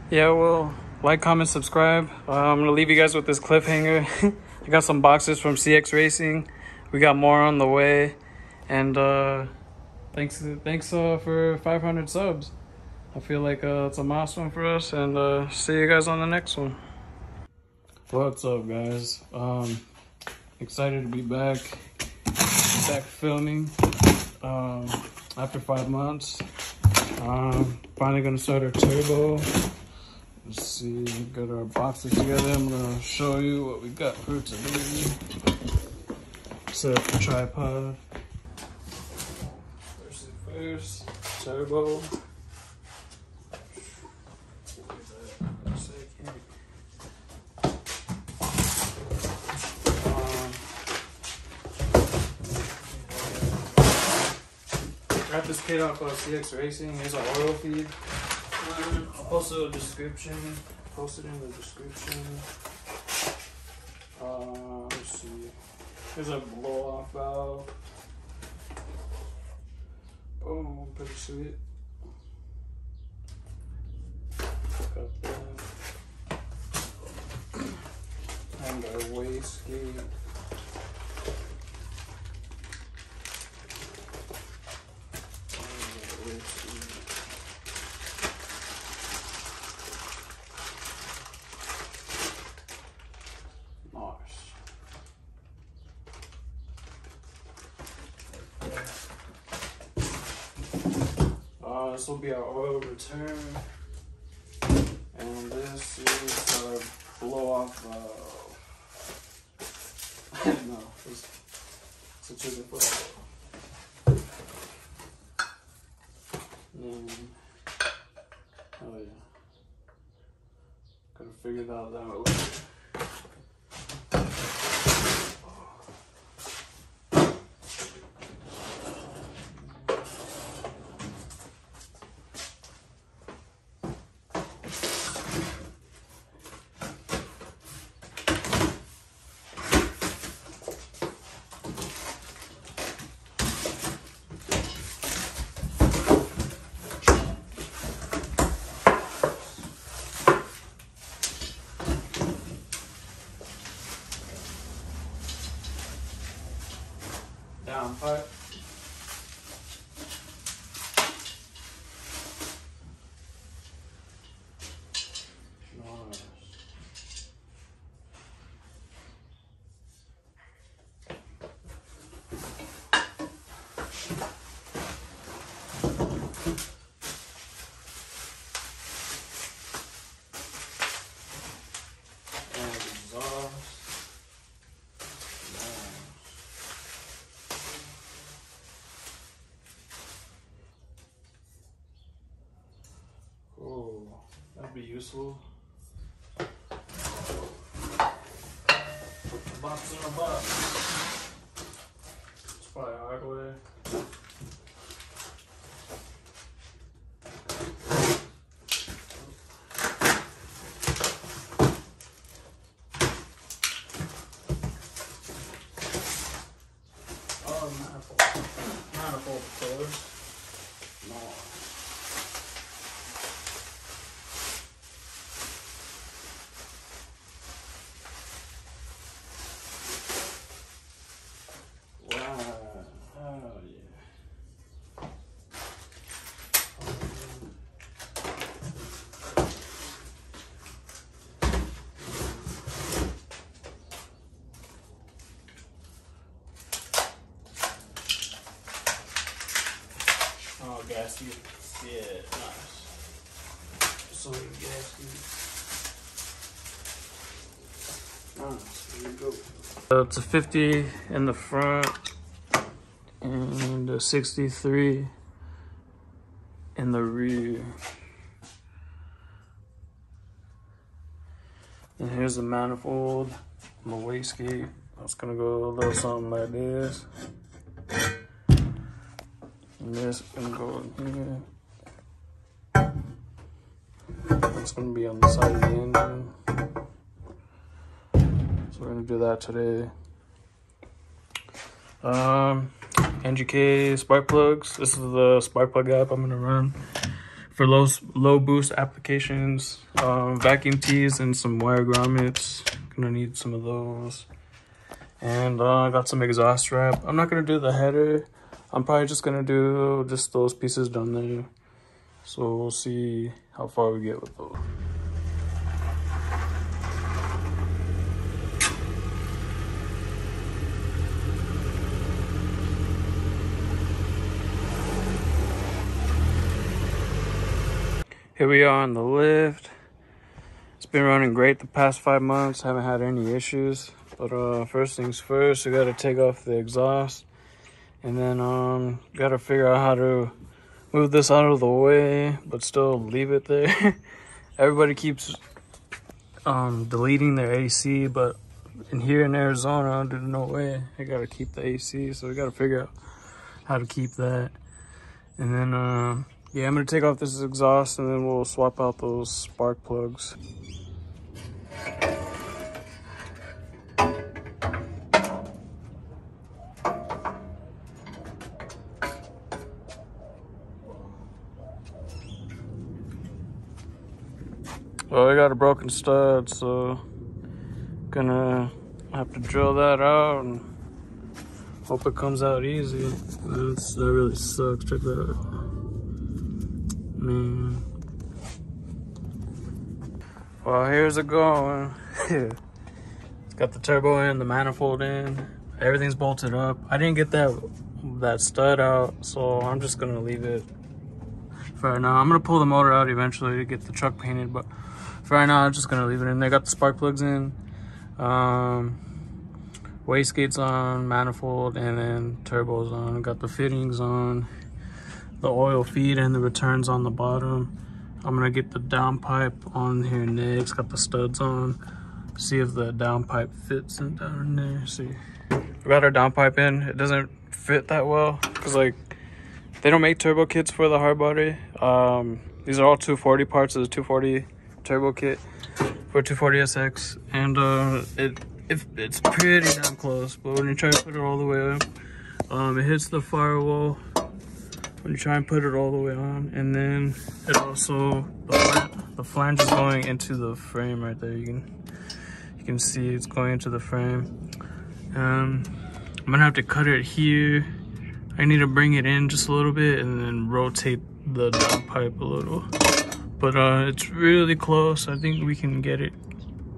Yeah, well, like, comment, subscribe. I'm gonna leave you guys with this cliffhanger. I got some boxes from CX Racing. We got more on the way, and thanks for 500 subs. I feel like it's a milestone for us, and see you guys on the next one. What's up, guys? Excited to be back filming after 5 months. Finally gonna start our turbo. Let's see, we got our boxes together. I'm gonna show you what we got for today. Set up the tripod. First, turbo. Got this kit off of CX Racing. Here's our oil feed. I'll post it in the description. Let's see. Here's a blow-off valve. Oh, pretty sweet. Got that. And our wastegate. This will be our oil return, and this is our blow-off valve. No, it's a chicken foot. Oh yeah, gotta figure that out later. Down pipe. Nice. And exhaust. Oh, that'd be useful. Box in a box. It's probably hardware. Oh, manifold closed. No. Oh, gasket. Yeah, nice. So many gaskets. Nice, here we go. It's a 50 in the front and a 63 in the rear. And here's the manifold, my wastegate. That's gonna go a little something like this. And this is gonna go in here. It's gonna be on the side of the engine. So we're gonna do that today. NGK spark plugs. This is the spark plug app I'm gonna run for low boost applications, vacuum tees and some wire grommets. Gonna need some of those. And I got some exhaust wrap. I'm not gonna do the header. I'm probably just gonna do just those pieces down there. So we'll see how far we get with those. Here we are on the lift. It's been running great the past 5 months. Haven't had any issues. But first things first, we gotta take off the exhaust. And then gotta figure out how to move this out of the way, but still leave it there. Everybody keeps deleting their AC, but in here in Arizona, there's no way. I gotta keep the AC, so we gotta figure out how to keep that. And then yeah, I'm gonna take off this exhaust and then we'll swap out those spark plugs. Well, I got a broken stud, so gonna have to drill that out and hope it comes out easy. That really sucks. Check that out. Man. Well, here's it going. It's got the turbo in, the manifold in, everything's bolted up. I didn't get that stud out, so I'm just gonna leave it for right now. I'm gonna pull the motor out eventually to get the truck painted, but for right now I'm just gonna leave it in. They got the spark plugs in, wastegates on, manifold, and then turbos on. Got the fittings on, the oil feed and the returns on the bottom. I'm gonna get the downpipe on here next. Got the studs on. See if the downpipe fits in down in there. See, we got our downpipe in. It doesn't fit that well because like they don't make turbo kits for the Hardbody. These are all 240 parts of the 240 turbo kit for 240SX, and it's pretty damn close. But when you try to put it all the way up, it hits the firewall. When you try and put it all the way on, and then it also the flange is going into the frame right there. You can see it's going into the frame. I'm gonna have to cut it here. I need to bring it in just a little bit and then rotate the downpipe a little. But it's really close. I think we can get it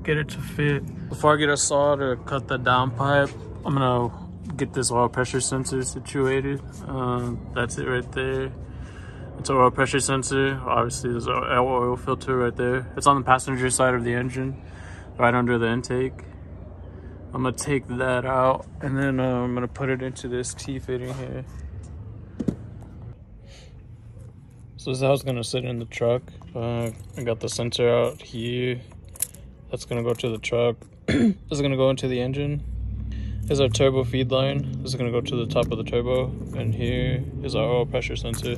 to fit. Before I get a saw to cut the downpipe, I'm gonna get this oil pressure sensor situated. That's it right there. It's an oil pressure sensor. Obviously there's an oil filter right there. It's on the passenger side of the engine, right under the intake. I'm gonna take that out and then I'm gonna put it into this T-fitting here. So this is how it's gonna sit in the truck. I got the sensor out here. That's gonna go to the truck. This is gonna go into the engine. Here's our turbo feed line. This is gonna go to the top of the turbo. And here is our oil pressure sensor.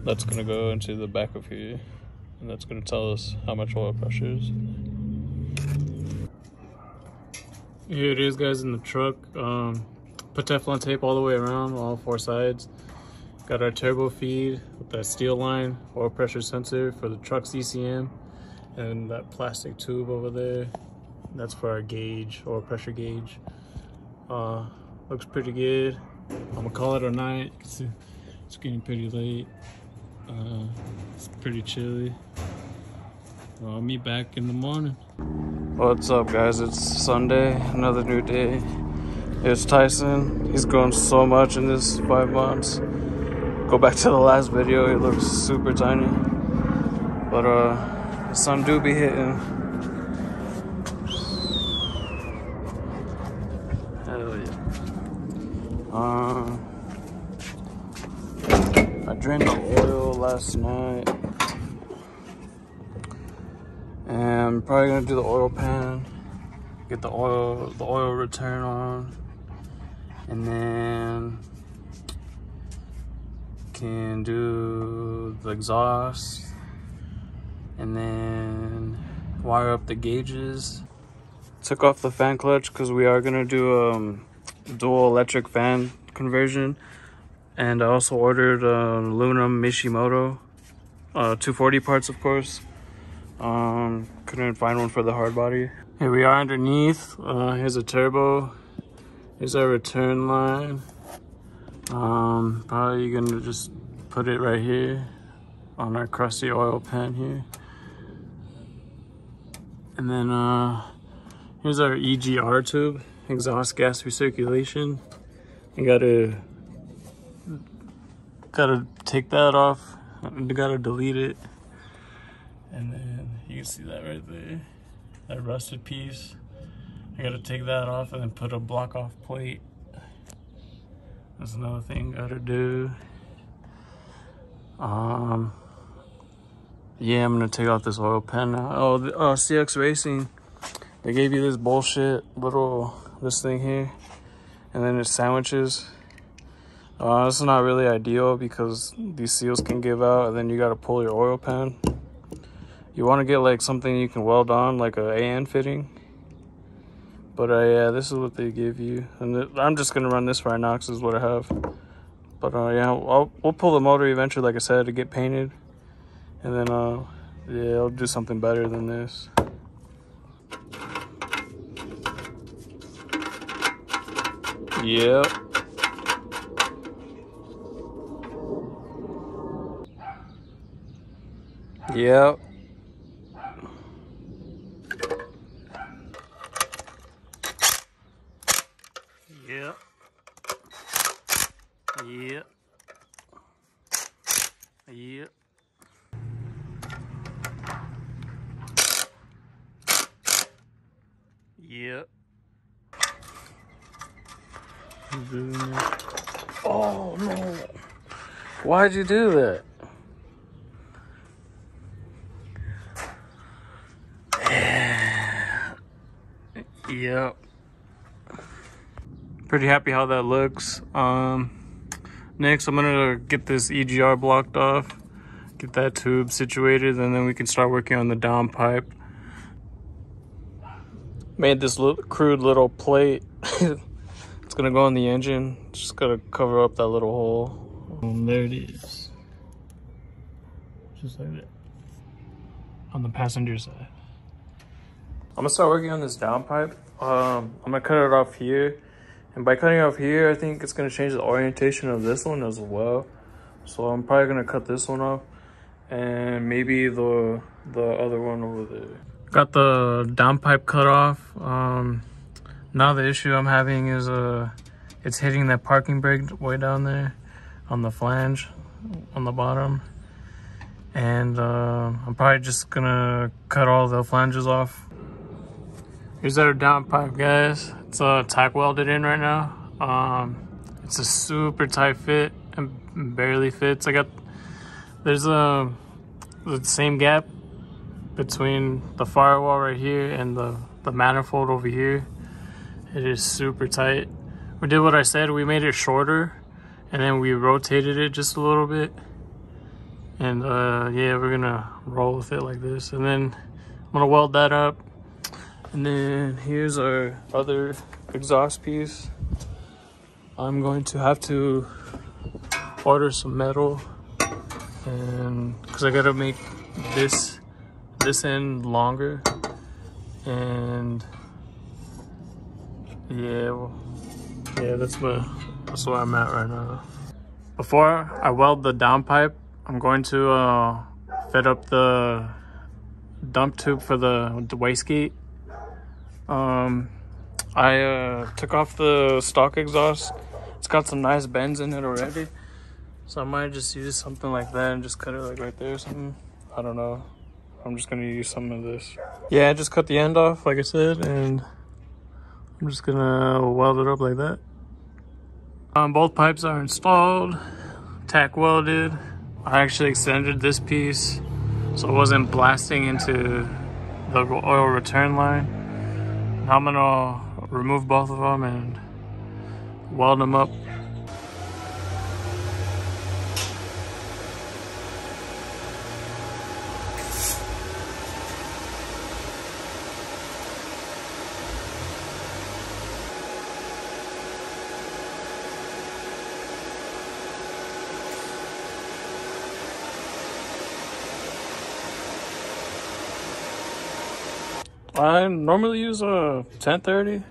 That's gonna go into the back of here. And that's gonna tell us how much oil pressure is. Here it is, guys, in the truck. Put Teflon tape all the way around, all 4 sides. Got our turbo feed with that steel line, oil pressure sensor for the truck's ECM. And that plastic tube over there. That's for our gauge, oil pressure gauge. Looks pretty good. I'm gonna call it a night. It's getting pretty late. It's pretty chilly. I'll meet back in the morning. What's up, guys? It's Sunday, another new day. Here's Tyson. He's grown so much in this 5 months. Go back to the last video, he looks super tiny. But the sun do be hitting. Hell yeah. I drained the oil last night. And I'm probably gonna do the oil pan. Get the oil return on. And then can do the exhaust. And then wire up the gauges. Took off the fan clutch because we are gonna do dual electric fan conversion. And I also ordered aluminum Mishimoto 240 parts, of course. Couldn't find one for the hard body. Here we are underneath. Here's a turbo. Here's our return line. Probably gonna just put it right here on our crusty oil pan here. And then here's our EGR tube, exhaust gas recirculation. You gotta take that off. You gotta delete it. And then you can see that right there, that rusted piece. I gotta take that off and then put a block off plate. That's another thing gotta do. Yeah, I'm gonna take off this oil pan now. Oh, CX Racing, they gave you this bullshit this thing here, and then it sandwiches. It's not really ideal because these seals can give out, and then you gotta pull your oil pan. You want to get like something you can weld on, like a AN fitting. But yeah, this is what they give you, and I'm just gonna run this right now because this is what I have. But yeah, we'll pull the motor eventually, like I said, to get painted, and then yeah, I'll do something better than this. Yep. Yep. Yep. Yep. Yep. Yep. Oh no. Why'd you do that? Yep. Pretty happy how that looks. Next I'm gonna get this EGR blocked off, get that tube situated, and then we can start working on the downpipe. Made this crude little plate. It's gonna go on the engine. Just gotta cover up that little hole. There it is. Just like that. On the passenger side. I'm gonna start working on this downpipe. I'm gonna cut it off here. And by cutting it off here, I think it's gonna change the orientation of this one as well. So I'm probably gonna cut this one off and maybe the other one over there. Got the downpipe cut off. Now the issue I'm having is it's hitting that parking brake way down there on the flange on the bottom. And I'm probably just gonna cut all the flanges off. Here's our downpipe, guys. It's tack welded in right now. It's a super tight fit and barely fits. There's the same gap between the firewall right here and the manifold over here. It is super tight. We did what I said. We made it shorter and then we rotated it just a little bit. And yeah, we're gonna roll with it like this. And then I'm gonna weld that up. And then here's our other exhaust piece. I'm going to have to order some metal, and because I gotta make this end longer. And yeah, that's where I'm at right now. Before I weld the downpipe, I'm going to fit up the dump tube for the wastegate. I took off the stock exhaust. It's got some nice bends in it already, so I might just use something like that and just cut it like right there or something. I don't know. I'm just gonna use some of this. Yeah, I just cut the end off like I said, and I'm just gonna weld it up like that. Both pipes are installed, tack welded. I actually extended this piece so it wasn't blasting into the oil return line. Now I'm gonna remove both of them and weld them up. I normally use a 1030,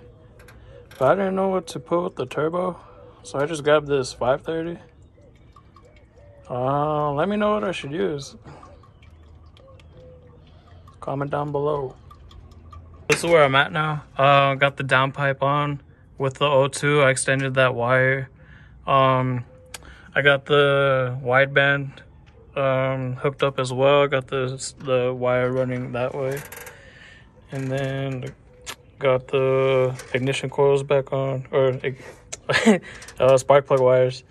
but I didn't know what to put with the turbo, so I just grabbed this 530. Let me know what I should use. Comment down below. This is where I'm at now. Got the downpipe on with the O2. I extended that wire. I got the wideband hooked up as well. I got the wire running that way, and then got the ignition coils back on, or spark plug wires.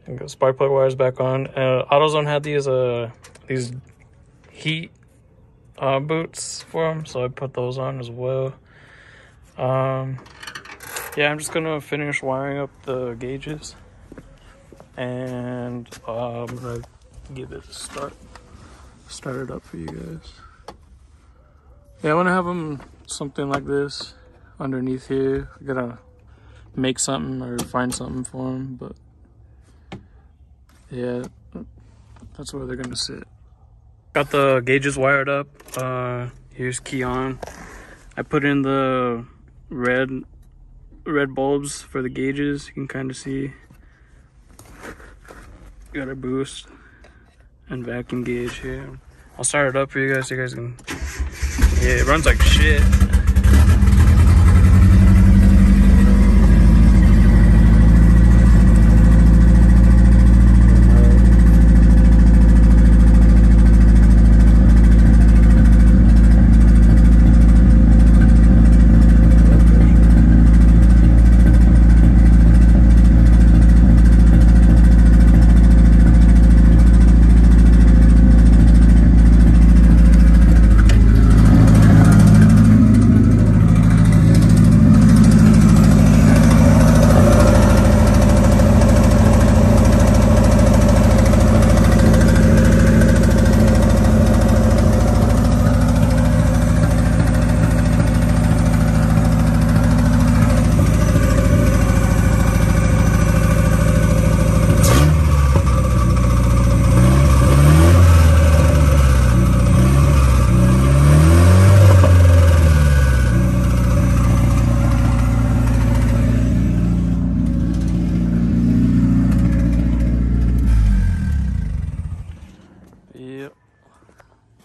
And got spark plug wires back on. AutoZone had these heat boots for them, so I put those on as well. Yeah, I'm just gonna finish wiring up the gauges, and I'm gonna give it a start it up for you guys. Yeah, I want to have them something like this underneath here. I gotta make something or find something for them, but yeah, that's where they're gonna sit. Got the gauges wired up. Here's key on. I put in the red bulbs for the gauges. You can kind of see. Got a boost and vacuum gauge here. I'll start it up for you guys so you guys can. Yeah, it runs like shit.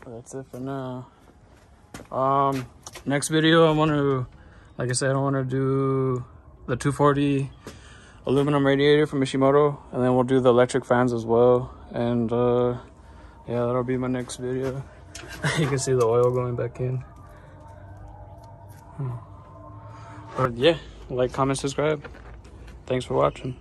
That's it for now. Next video I want to, like I said, I want to do the 240 aluminum radiator from Mishimoto, and then we'll do the electric fans as well. And yeah, that'll be my next video. You can see the oil going back in. But yeah, like, comment, subscribe. Thanks for watching.